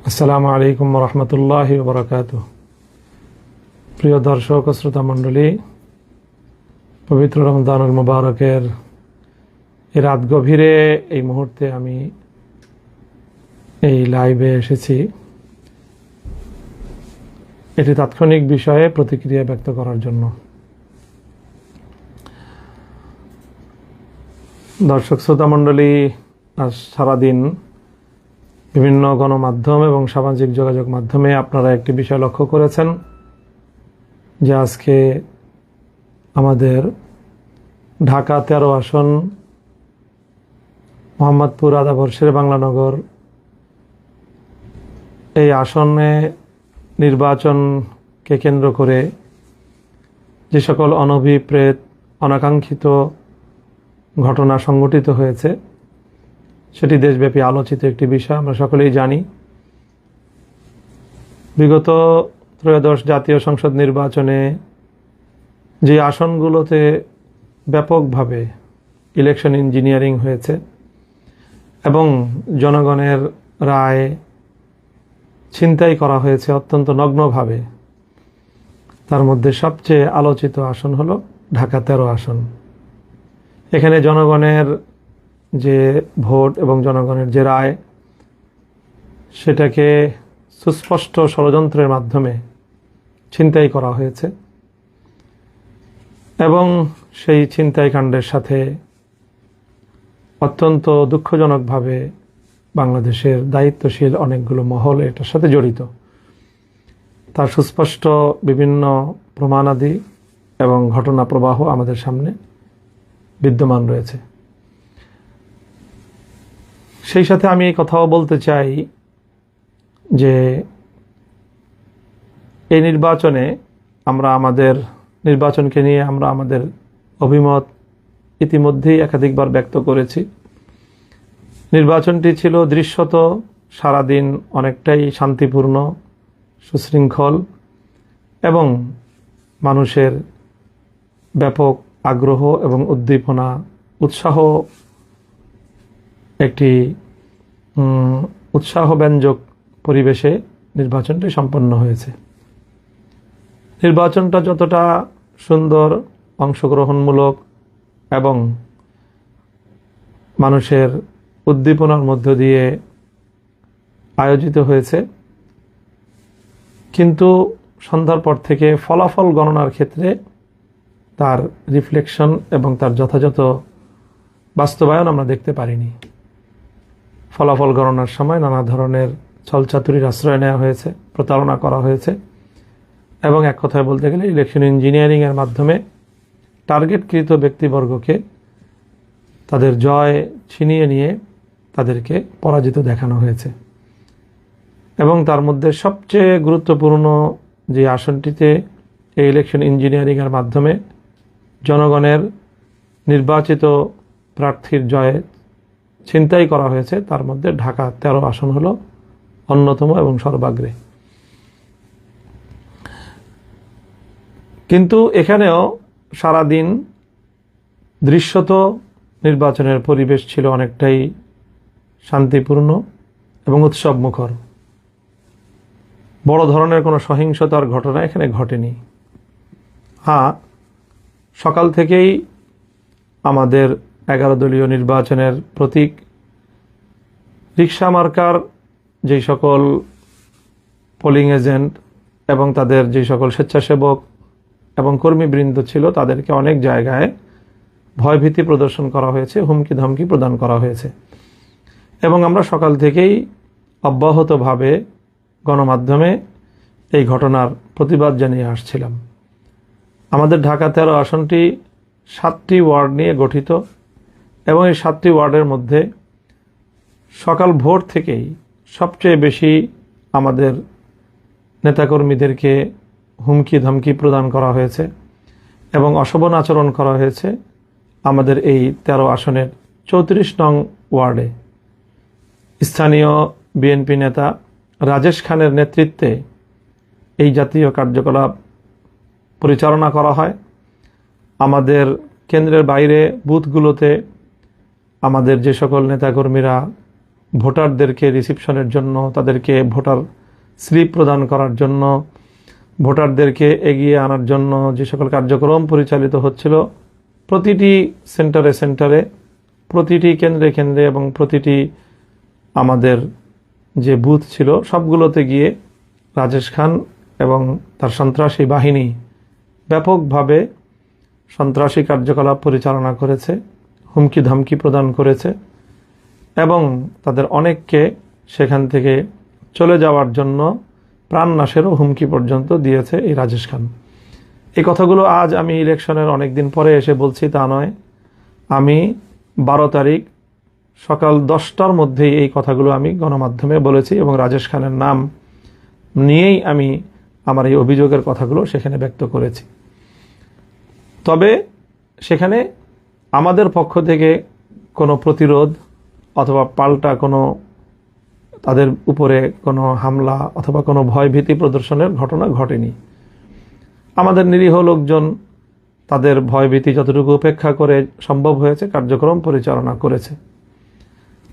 আসসালামু আলাইকুম রহমতুল্লাহি ওয়া বারাকাতুহু। প্রিয় দর্শক ও শ্রোতা মণ্ডলী, পবিত্র রমজানুল মুবারকের এই রাত গভীরে এই মুহূর্তে আমি এই লাইভে এসেছি এটি তাৎক্ষণিক বিষয়ে প্রতিক্রিয়া ব্যক্ত করার জন্য। দর্শক শ্রোতা মণ্ডলী, আজ সারাদিন বিভিন্ন গণমাধ্যম এবং সামাজিক যোগাযোগ মাধ্যমে আপনারা একটি বিষয় লক্ষ্য করেছেন যে আজকে আমাদের ঢাকা 13 আসন মোহাম্মদপুর আদাবর শেরে বাংলানগর এই আসনে নির্বাচনকে কেন্দ্র করে যে সকল অনভিপ্রেত অনাকাঙ্ক্ষিত ঘটনা সংঘটিত হয়েছে সেটি দেশব্যাপী আলোচিত একটি বিষয়। আমরা সকলেই জানি, বিগত ত্রয়োদশ জাতীয় সংসদ নির্বাচনে যে আসনগুলোতে ব্যাপকভাবে ইলেকশন ইঞ্জিনিয়ারিং হয়েছে এবং জনগণের রায় ছিনতাই করা হয়েছে অত্যন্ত নগ্নভাবে, তার মধ্যে সবচেয়ে আলোচিত আসন হলো ঢাকা 13 আসন। এখানে জনগণের যে ভোট এবং জনগণের যে রায়, সেটাকে সুস্পষ্ট ষড়যন্ত্রের মাধ্যমে ছিনতাই করা হয়েছে এবং সেই ছিনতাই কাণ্ডের সাথে অত্যন্ত দুঃখজনকভাবে বাংলাদেশের দায়িত্বশীল অনেকগুলো মহল এটার সাথে জড়িত। তার সুস্পষ্ট বিভিন্ন প্রমাণাদি এবং ঘটনা প্রবাহ আমাদের সামনে বিদ্যমান রয়েছে। সেই সাথে আমি এই কথাও বলতে চাই যে এই নির্বাচনে আমরা আমাদের নির্বাচনকে নিয়ে আমরা আমাদের অভিমত ইতিমধ্যেই একাধিকবার ব্যক্ত করেছি। নির্বাচনটি ছিল দৃশ্যত সারাদিন অনেকটাই শান্তিপূর্ণ, সুশৃঙ্খল এবং মানুষের ব্যাপক আগ্রহ এবং উদ্দীপনা, উৎসাহ, একটি উৎসাহব্যঞ্জক পরিবেশে নির্বাচনটি সম্পন্ন হয়েছে। নির্বাচনটা যতটা সুন্দর, অংশগ্রহণমূলক এবং মানুষের উদ্দীপনার মধ্য দিয়ে আয়োজিত হয়েছে, কিন্তু সন্ধ্যার পর থেকে ফলাফল গণনার ক্ষেত্রে তার রিফ্লেকশন এবং তার যথাযথ বাস্তবায়ন আমরা দেখতে পারিনি। ফলাফল গণনার সময় নানা ধরনের ছলচাতুরির আশ্রয় নেওয়া হয়েছে, প্রতারণা করা হয়েছে এবং এক কথায় বলতে গেলে ইলেকশন ইঞ্জিনিয়ারিংয়ের মাধ্যমে টার্গেটকৃত ব্যক্তিবর্গকে তাদের জয় ছিনিয়ে নিয়ে তাদেরকে পরাজিত দেখানো হয়েছে। এবং তার মধ্যে সবচেয়ে গুরুত্বপূর্ণ যে আসনটিতে এই ইলেকশন ইঞ্জিনিয়ারিংয়ের মাধ্যমে জনগণের নির্বাচিত প্রার্থীর জয়ে ছিনতাই করা হয়েছে, তার মধ্যে ঢাকা 13 আসন হলো অন্যতম এবং সর্বাগ্রে। কিন্তু এখানেও সারাদিন দৃশ্যত নির্বাচনের পরিবেশ ছিল অনেকটাই শান্তিপূর্ণ এবং উৎসবমুখর। বড় ধরনের কোনো সহিংসতার ঘটনা এখানে ঘটেনি। হ্যাঁ, সকাল থেকেই আমাদের 11 দলীয় নির্বাচনের প্রতীক রিকশা মার্কার যেই সকল পোলিং এজেন্ট এবং তাদের যে সকল স্বেচ্ছাসেবক এবং কর্মীবৃন্দ ছিল, তাদেরকে অনেক জায়গায় ভয়ভীতি প্রদর্শন করা হয়েছে, হুমকি ধমকি প্রদান করা হয়েছে। এবং আমরা সকাল থেকেই অব্যাহতভাবে গণমাধ্যমে এই ঘটনার প্রতিবাদ জানিয়ে আসছিলাম। আমাদের ঢাকা 13 আসনটি 7টি ওয়ার্ড নিয়ে গঠিত এবং এই 7টি ওয়ার্ডের মধ্যে সকাল ভোর থেকেই সবচেয়ে বেশি আমাদের নেতাকর্মীদেরকে হুমকি ধমকি প্রদান করা হয়েছে এবং অশোভন আচরণ করা হয়েছে আমাদের এই 13 আসনের 34 নং ওয়ার্ডে। স্থানীয় বিএনপি নেতা রাজেশ খানের নেতৃত্বে এই জাতীয় কার্যকলাপ পরিচালনা করা হয়। আমাদের কেন্দ্রের বাইরে বুথগুলোতে আমাদের যে সকল নেতাকর্মীরা ভোটারদেরকে রিসিপশনের জন্য, তাদেরকে ভোটার স্লিপ প্রদান করার জন্য, ভোটারদেরকে এগিয়ে আনার জন্য যে সকল কার্যক্রম পরিচালিত হচ্ছিল, প্রতিটি সেন্টারে সেন্টারে, প্রতিটি কেন্দ্রে কেন্দ্রে এবং প্রতিটি আমাদের যে বুথ ছিল সবগুলোতে গিয়ে রাজেশ খান এবং তার সন্ত্রাসী বাহিনী ব্যাপকভাবে সন্ত্রাসী কার্যকলাপ পরিচালনা করেছে, হুমকি ধমকি প্রদান করেছে এবং তাদের অনেককে সেখান থেকে চলে যাওয়ার জন্য প্রাণনাশেরও হুমকি পর্যন্ত দিয়েছে এই রাজেশ খান। এই কথাগুলো আজ আমি ইলেকশনের অনেক দিন পরে এসে বলছি তা নয়। আমি 12 তারিখ সকাল 10টার মধ্যেই এই কথাগুলো আমি গণমাধ্যমে বলেছি এবং রাজেশ খানের নাম নিয়েই আমি আমার এই অভিযোগের কথাগুলো সেখানে ব্যক্ত করেছি। তবে সেখানে আমাদের পক্ষ থেকে কোনো প্রতিরোধ অথবা পাল্টা কোনো তাদের উপরে কোনো হামলা অথবা কোনো ভয়ভীতি প্রদর্শনের ঘটনা ঘটেনি। আমাদের নিরীহ লোকজন তাদের ভয়ভীতি যতটুকু উপেক্ষা করে সম্ভব হয়েছে কার্যক্রম পরিচালনা করেছে।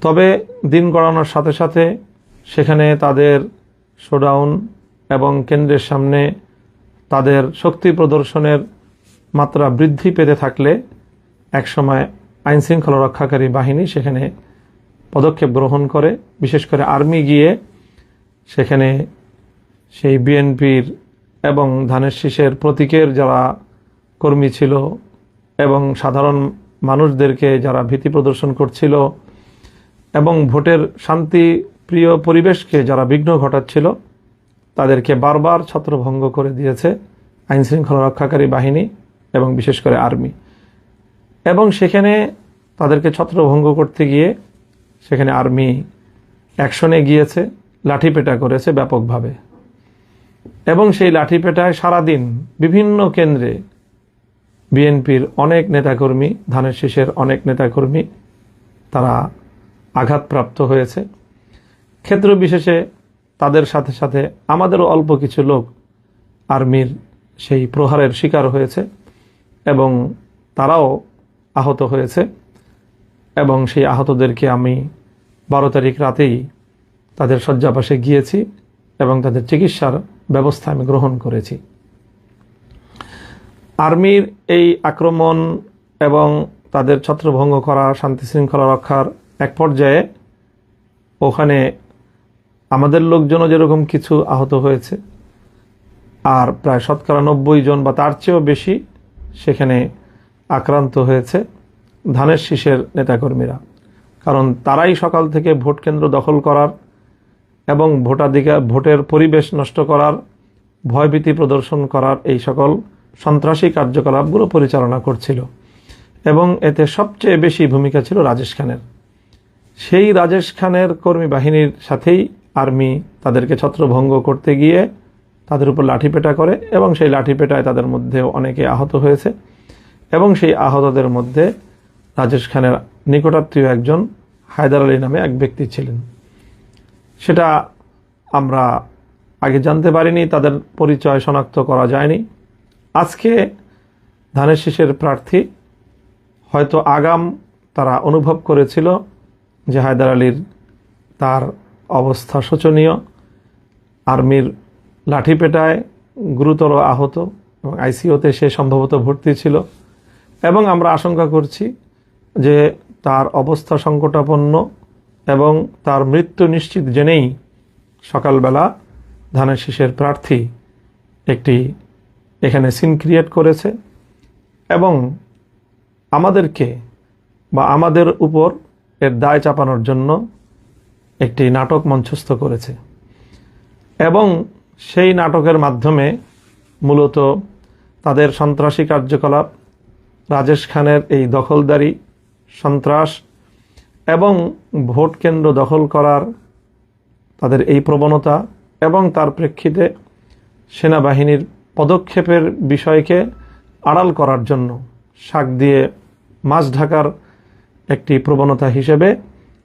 তবে দিন গড়ানোর সাথে সাথে সেখানে তাদের শোডাউন এবং কেন্দ্রের সামনে তাদের শক্তি প্রদর্শনের মাত্রা বৃদ্ধি পেতে থাকলে একসময় আইনশৃঙ্খলা রক্ষাকারী বাহিনী সেখানে পদক্ষেপ গ্রহণ করে, বিশেষ করে আর্মি গিয়ে সেখানে সেই বিএনপির এবং ধানের শীষের প্রতীকের যারা কর্মী ছিল এবং সাধারণ মানুষদেরকে যারা ভীতি প্রদর্শন করছিল এবং ভোটের শান্তিপ্রিয় পরিবেশকে যারা বিঘ্ন ঘটাচ্ছিল তাদেরকে বারবার ছত্রভঙ্গ করে দিয়েছে আইনশৃঙ্খলা রক্ষাকারী বাহিনী এবং বিশেষ করে আর্মি। এবং সেখানে তাদেরকে ছত্রভঙ্গ করতে গিয়ে সেখানে আর্মি অ্যাকশনে গিয়েছে, লাঠিপেটা করেছে ব্যাপকভাবে এবং সেই লাঠিপেটায় সারাদিন বিভিন্ন কেন্দ্রে বিএনপির অনেক নেতাকর্মী, ধানের শীষের অনেক নেতাকর্মী তারা আঘাতপ্রাপ্ত হয়েছে। ক্ষেত্র বিশেষে তাদের সাথে সাথে আমাদেরও অল্প কিছু লোক আর্মির সেই প্রহারের শিকার হয়েছে এবং তারাও আহত হয়েছে এবং সেই আহতদেরকে আমি 12 তারিখ রাতেই তাদের শয্যাপাশে গিয়েছি এবং তাদের চিকিৎসার ব্যবস্থা আমি গ্রহণ করেছি। আর্মির এই আক্রমণ এবং তাদের ছত্রভঙ্গ করা, শান্তি শৃঙ্খলা রক্ষার এক পর্যায়ে ওখানে আমাদের লোকজনও যেরকম কিছু আহত হয়েছে আর প্রায় 90% জন বা তার চেয়েও বেশি সেখানে আক্রান্ত হয়েছে ধানের শীষের নেতাকর্মীরা। কারণ তারাই সকাল থেকে ভোট কেন্দ্র দখল করার এবং ভোটের পরিবেশ নষ্ট করার, ভয়ভীতি প্রদর্শন করার এই সকল সন্ত্রাসী কার্যকলাপগুলো পরিচালনা করছিল এবং এতে সবচেয়ে বেশি ভূমিকা ছিল রাজেশ খানের। সেই রাজেশ খানের কর্মী বাহিনীর সাথেই আর্মি তাদেরকে ছত্রভঙ্গ করতে গিয়ে তাদের উপর লাঠিপেটা করে এবং সেই লাঠিপেটায় তাদের মধ্যে অনেকে আহত হয়েছে এবং সেই আহতদের মধ্যে রাজেশ খানের নিকটাত্মীয় একজন হায়দার আলী নামে এক ব্যক্তি ছিলেন। সেটা আমরা আগে জানতে পারিনি, তাদের পরিচয় শনাক্ত করা যায়নি। আজকে ধানের শীষের প্রার্থী হয়তো আগাম তারা অনুভব করেছিল যে হায়দার আলীর তার অবস্থা শোচনীয়, আর্মির লাঠিপেটায় গুরুতর আহত এবং আইসিইউতে সে সম্ভবত ভর্তি ছিল এবং আমরা আশঙ্কা করছি যে তার অবস্থা সংকটাপন্ন এবং তার মৃত্যু নিশ্চিত জেনেই সকালবেলা ধানের শীষের প্রার্থী একটি এখানে সিন ক্রিয়েট করেছে এবং আমাদেরকে বা আমাদের উপর এর দায় চাপানোর জন্য একটি নাটক মঞ্চস্থ করেছে এবং সেই নাটকের মাধ্যমে মূলত তাদের সন্ত্রাসী কার্যকলাপ, রাজেশ খানের এই দখলদারি, সন্ত্রাস এবং ভোট কেন্দ্র দখল করার তাদের এই প্রবণতা এবং তার প্রেক্ষিতে সেনাবাহিনীর পদক্ষেপের বিষয়কে আড়াল করার জন্য শাক দিয়ে মাছ ঢাকার একটি প্রবণতা হিসেবে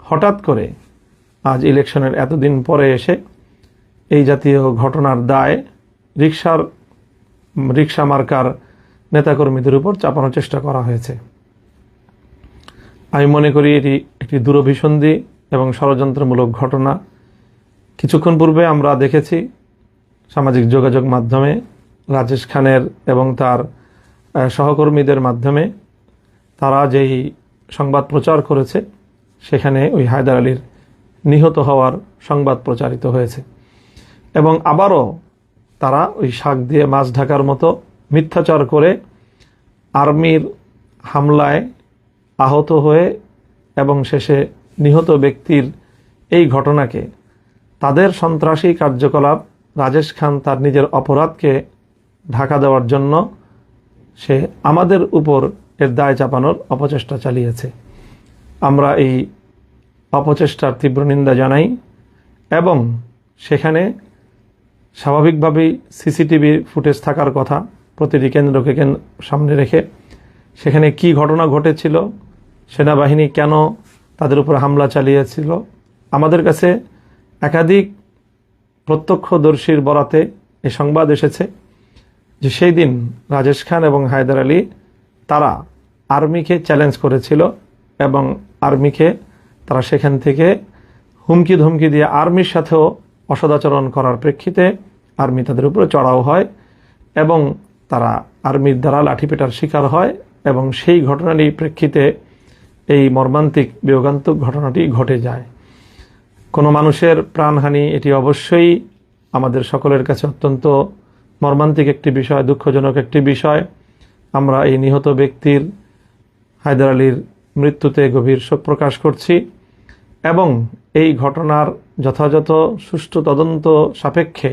হঠাৎ করে আজ ইলেকশনের এতদিন পরে এসে এই জাতীয় ঘটনার দায় রিক্সা মার্কার নেতাকর্মীদের উপর চাপানোর চেষ্টা করা হয়েছে। আমি মনে করি এটি একটি দূরভিসন্ধি এবং ষড়যন্ত্রমূলক ঘটনা। কিছুক্ষণ পূর্বে আমরা দেখেছি সামাজিক যোগাযোগ মাধ্যমে রাজেশ খানের এবং তার সহকর্মীদের মাধ্যমে তারা যেই সংবাদ প্রচার করেছে, সেখানে ওই হায়দার আলীর নিহত হওয়ার সংবাদ প্রচারিত হয়েছে। এবং আবারও তারা ওই শাক দিয়ে মাছ ঢাকার মতো মিথ্যাচার করে আর্মির হামলায় আহত হয়ে এবং শেষে নিহত ব্যক্তির এই ঘটনাকে তাদের সন্ত্রাসী কার্যকলাপ, রাজেশ খান তার নিজের অপরাধকে ঢাকা দেওয়ার জন্য সে আমাদের উপর এর দায় চাপানোর অপচেষ্টা চালিয়েছে। আমরা এই অপচেষ্টার তীব্র নিন্দা জানাই এবং সেখানে স্বাভাবিকভাবেই সিসিটিভি ফুটেজ থাকার কথা প্রতিটি কেন্দ্রকে সামনে রেখে সেখানে কি ঘটনা ঘটেছিল, সেনাবাহিনী কেন তাদের উপর হামলা চালিয়েছিল। আমাদের কাছে একাধিক প্রত্যক্ষদর্শীর বরাতে এই সংবাদ এসেছে যে সেই দিন রাজেশ খান এবং হায়দার আলী তারা আর্মিকে চ্যালেঞ্জ করেছিল এবং আর্মিকে তারা সেখান থেকে হুমকি ধমকি দিয়ে আর্মির সাথেও অসদাচরণ করার প্রেক্ষিতে আর্মি তাদের উপরে চড়াও হয় এবং তারা আর্মির দ্বারা লাঠিপেটার শিকার হয় এবং সেই ঘটনারই প্রেক্ষিতে এই মর্মান্তিক বিয়োগান্তক ঘটনাটি ঘটে যায়। কোনো মানুষের প্রাণহানি এটি অবশ্যই আমাদের সকলের কাছে অত্যন্ত মর্মান্তিক একটি বিষয়, দুঃখজনক একটি বিষয়। আমরা এই নিহত ব্যক্তির হায়দার আলীর মৃত্যুতে গভীর শোক প্রকাশ করছি এবং এই ঘটনার যথাযথ সুষ্ঠু তদন্ত সাপেক্ষে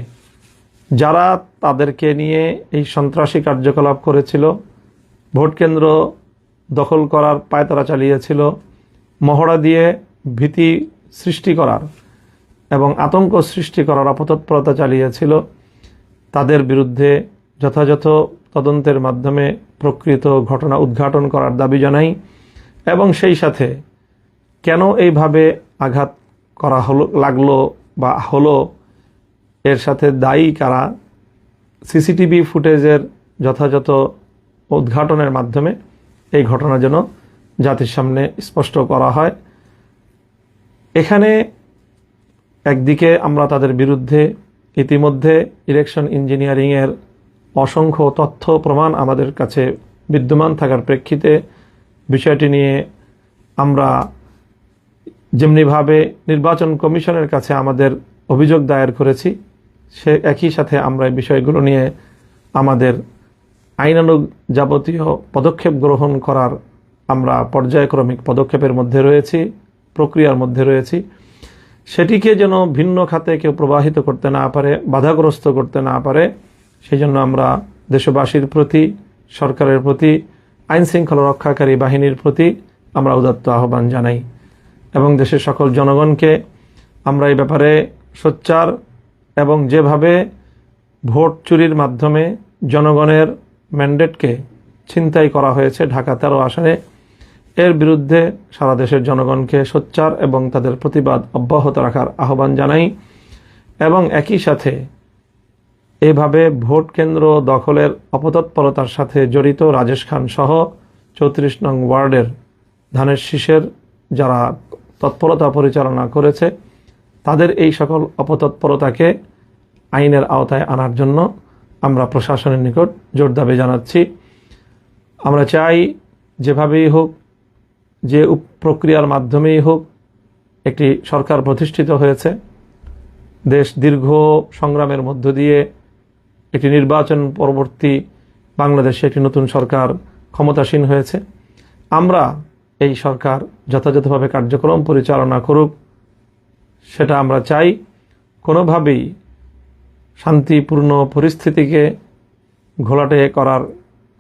যারা তাদেরকে নিয়ে এই সন্ত্রাসী কার্যকলাপ করেছিল, ভোট কেন্দ্র দখল করার পায়তারা চালিয়েছিল, মহড়া দিয়ে ভীতি সৃষ্টি করার এবং আতঙ্ক সৃষ্টি করার অপতৎপরতা চালিয়েছিল, তাদের বিরুদ্ধে যথাযথ তদন্তের মাধ্যমে প্রকৃত ঘটনা উদ্ঘাটন করার দাবি জানাই এবং সেই সাথে কেন এইভাবে আঘাত করা লাগলো বা হলো, এর সাথে দায়ী কারা, সিসিটিভি ফুটেজের যথাযথ উদ্ঘাটনের মাধ্যমে এই ঘটনা যেন জাতির সামনে স্পষ্ট করা হয়। এখানে একদিকে আমরা তাদের বিরুদ্ধে ইতিমধ্যে ইলেকশন ইঞ্জিনিয়ারিংয়ের অসংখ্য তথ্য প্রমাণ আমাদের কাছে বিদ্যমান থাকার প্রেক্ষিতে বিষয়টি নিয়ে আমরা যেমনিভাবে নির্বাচন কমিশনের কাছে আমাদের অভিযোগ দায়ের করেছি, সে একই সাথে আমরা এই বিষয়গুলো নিয়ে আমাদের আইনানুগ যাবতীয় পদক্ষেপ গ্রহণ করার আমরা পর্যায়ক্রমিক পদক্ষেপের মধ্যে রয়েছি, প্রক্রিয়ার মধ্যে রয়েছি। সেটিকে যেন ভিন্ন খাতে কেউ প্রবাহিত করতে না পারে, বাধাগ্রস্ত করতে না পারে, সেই জন্য আমরা দেশবাসীর প্রতি, সরকারের প্রতি, আইন শৃঙ্খলা রক্ষাকারী বাহিনীর প্রতি আমরা উদাত্ত আহ্বান জানাই এবং দেশের সকল জনগণকে আমরা এই ব্যাপারে সোচ্চার এবং যেভাবে ভোট চুরির মাধ্যমে জনগণের ম্যান্ডেটকে ছিনতাই করা হয়েছে ঢাকা 13 আসনে, এর বিরুদ্ধে সারা দেশের জনগণকে সোচ্চার এবং তাদের প্রতিবাদ অব্যাহত রাখার আহ্বান জানাই এবং একই সাথে এইভাবে ভোট কেন্দ্র দখলের অপতৎপরতার সাথে জড়িত রাজেশ খান সহ 34 নং ওয়ার্ডের ধানের শীষের যারা তৎপরতা পরিচালনা করেছে তাদের এই সকল অপতৎপরতাকে আইনের আওতায় আনার জন্য আমরা প্রশাসনের নিকট জোর দাবি জানাচ্ছি। আমরা চাই যেভাবেই হোক, যে প্রক্রিয়ার মাধ্যমেই হোক, একটি সরকার প্রতিষ্ঠিত হয়েছে, দেশ দীর্ঘ সংগ্রামের মধ্য দিয়ে একটি নির্বাচন পরবর্তী বাংলাদেশে একটি নতুন সরকার ক্ষমতাসীন হয়েছে। আমরা এই সরকার যথাযথভাবে কার্যক্রম পরিচালনা করুক, সেটা আমরা চাই। কোনোভাবেই শান্তিপূর্ণ পরিস্থিতিকে ঘোলাটে করার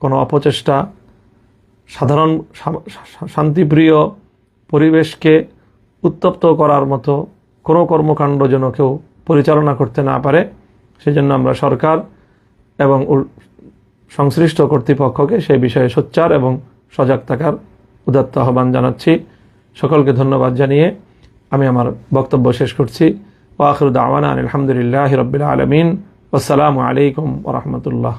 কোনো অপচেষ্টা, সাধারণ শান্তিপ্রিয় পরিবেশকে উত্তপ্ত করার মতো কোনো কর্মকাণ্ড যেন কেউ পরিচালনা করতে না পারে, সেজন্য আমরা সরকার এবং সংশ্লিষ্ট কর্তৃপক্ষকে সেই বিষয়ে সোচ্চার এবং সজাগ থাকার উদাত্ত আহ্বান জানাচ্ছি। সকলকে ধন্যবাদ জানিয়ে আমি আমার বক্তব্য শেষ করছি। ওয়া আখিরু দাওয়ানা আলহামদুলিল্লাহি রাব্বিল আলামিন। আসসালামু আলাইকুম ওয়া রাহমাতুল্লাহ।